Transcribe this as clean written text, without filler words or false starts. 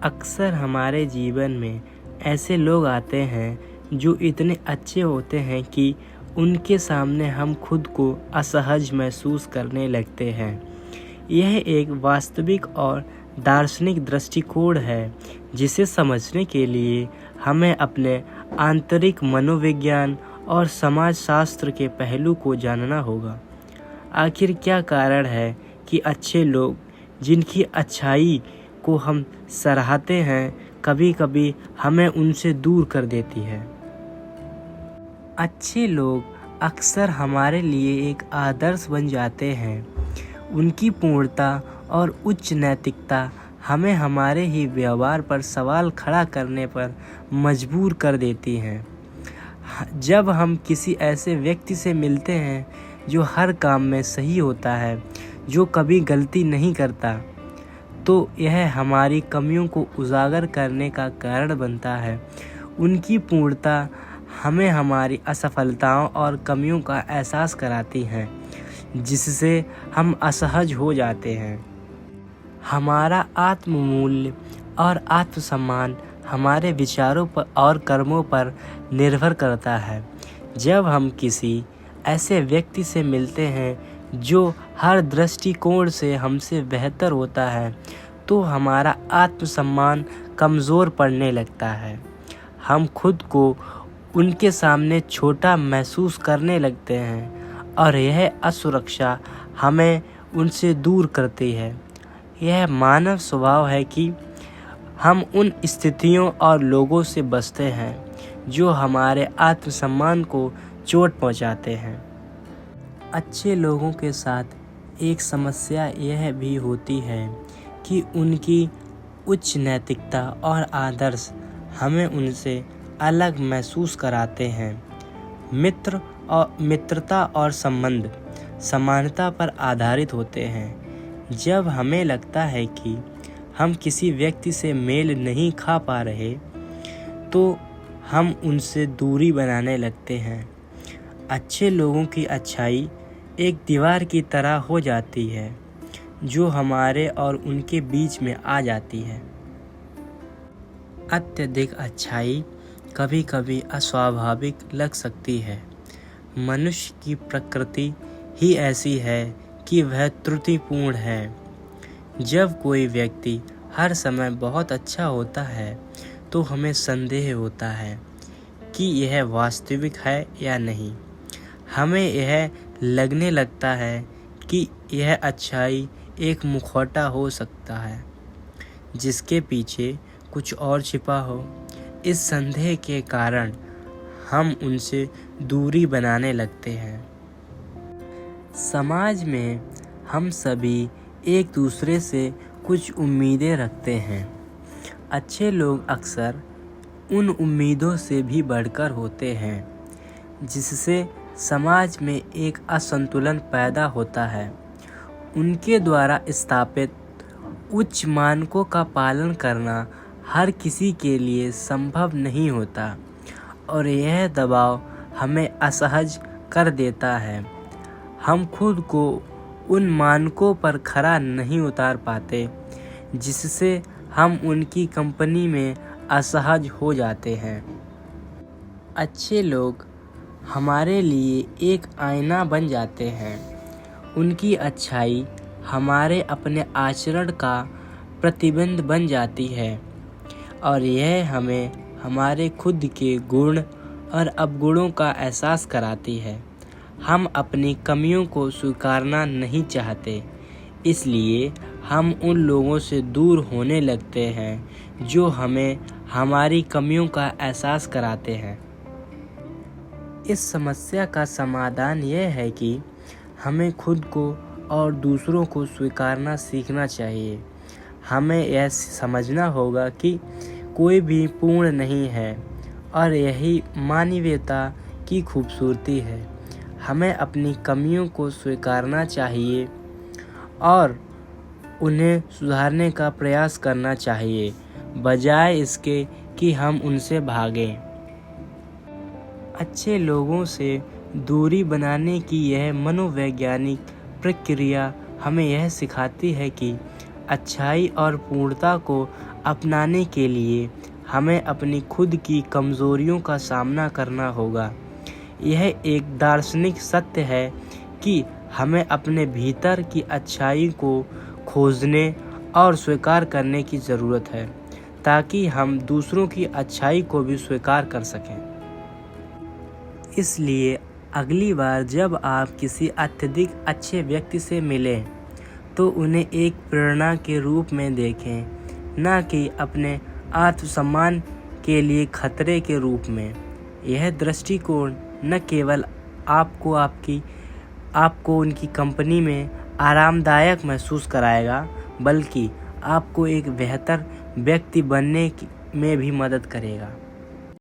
अक्सर हमारे जीवन में ऐसे लोग आते हैं जो इतने अच्छे होते हैं कि उनके सामने हम खुद को असहज महसूस करने लगते हैं। यह एक वास्तविक और दार्शनिक दृष्टिकोण है जिसे समझने के लिए हमें अपने आंतरिक मनोविज्ञान और समाजशास्त्र के पहलू को जानना होगा। आखिर क्या कारण है कि अच्छे लोग जिनकी अच्छाई को हम सराहते हैं कभी कभी हमें उनसे दूर कर देती है। अच्छे लोग अक्सर हमारे लिए एक आदर्श बन जाते हैं। उनकी पूर्णता और उच्च नैतिकता हमें हमारे ही व्यवहार पर सवाल खड़ा करने पर मजबूर कर देती हैं। जब हम किसी ऐसे व्यक्ति से मिलते हैं जो हर काम में सही होता है, जो कभी गलती नहीं करता, तो यह हमारी कमियों को उजागर करने का कारण बनता है। उनकी पूर्णता हमें हमारी असफलताओं और कमियों का एहसास कराती है, जिससे हम असहज हो जाते हैं। हमारा आत्ममूल्य और आत्मसम्मान हमारे विचारों पर और कर्मों पर निर्भर करता है। जब हम किसी ऐसे व्यक्ति से मिलते हैं जो हर दृष्टिकोण से हमसे बेहतर होता है, तो हमारा आत्मसम्मान कमज़ोर पड़ने लगता है। हम खुद को उनके सामने छोटा महसूस करने लगते हैं और यह असुरक्षा हमें उनसे दूर करती है। यह मानव स्वभाव है कि हम उन स्थितियों और लोगों से बचते हैं जो हमारे आत्मसम्मान को चोट पहुंचाते हैं। अच्छे लोगों के साथ एक समस्या यह भी होती है कि उनकी उच्च नैतिकता और आदर्श हमें उनसे अलग महसूस कराते हैं। मित्रता और संबंध समानता पर आधारित होते हैं। जब हमें लगता है कि हम किसी व्यक्ति से मेल नहीं खा पा रहे, तो हम उनसे दूरी बनाने लगते हैं। अच्छे लोगों की अच्छाई एक दीवार की तरह हो जाती है जो हमारे और उनके बीच में आ जाती है। अत्यधिक अच्छाई कभी कभी अस्वाभाविक लग सकती है। मनुष्य की प्रकृति ही ऐसी है कि वह त्रुटिपूर्ण है। जब कोई व्यक्ति हर समय बहुत अच्छा होता है तो हमें संदेह होता है कि यह वास्तविक है या नहीं। हमें यह लगने लगता है कि यह अच्छाई एक मुखौटा हो सकता है जिसके पीछे कुछ और छिपा हो। इस संदेह के कारण हम उनसे दूरी बनाने लगते हैं। समाज में हम सभी एक दूसरे से कुछ उम्मीदें रखते हैं। अच्छे लोग अक्सर उन उम्मीदों से भी बढ़कर होते हैं, जिससे समाज में एक असंतुलन पैदा होता है। उनके द्वारा स्थापित उच्च मानकों का पालन करना हर किसी के लिए संभव नहीं होता और यह दबाव हमें असहज कर देता है। हम खुद को उन मानकों पर खरा नहीं उतार पाते, जिससे हम उनकी कंपनी में असहज हो जाते हैं। अच्छे लोग हमारे लिए एक आईना बन जाते हैं। उनकी अच्छाई हमारे अपने आचरण का प्रतिबिंब बन जाती है और यह हमें हमारे खुद के गुण और अवगुणों का एहसास कराती है। हम अपनी कमियों को स्वीकारना नहीं चाहते, इसलिए हम उन लोगों से दूर होने लगते हैं जो हमें हमारी कमियों का एहसास कराते हैं। इस समस्या का समाधान यह है कि हमें खुद को और दूसरों को स्वीकारना सीखना चाहिए। हमें यह समझना होगा कि कोई भी पूर्ण नहीं है और यही मानवीयता की खूबसूरती है। हमें अपनी कमियों को स्वीकारना चाहिए और उन्हें सुधारने का प्रयास करना चाहिए, बजाय इसके कि हम उनसे भागें। अच्छे लोगों से दूरी बनाने की यह मनोवैज्ञानिक प्रक्रिया हमें यह सिखाती है कि अच्छाई और पूर्णता को अपनाने के लिए हमें अपनी खुद की कमज़ोरियों का सामना करना होगा। यह एक दार्शनिक सत्य है कि हमें अपने भीतर की अच्छाई को खोजने और स्वीकार करने की ज़रूरत है, ताकि हम दूसरों की अच्छाई को भी स्वीकार कर सकें। इसलिए अगली बार जब आप किसी अत्यधिक अच्छे व्यक्ति से मिलें, तो उन्हें एक प्रेरणा के रूप में देखें, न कि अपने आत्मसम्मान के लिए खतरे के रूप में। यह दृष्टिकोण न केवल आपको उनकी कंपनी में आरामदायक महसूस कराएगा, बल्कि आपको एक बेहतर व्यक्ति बनने में भी मदद करेगा।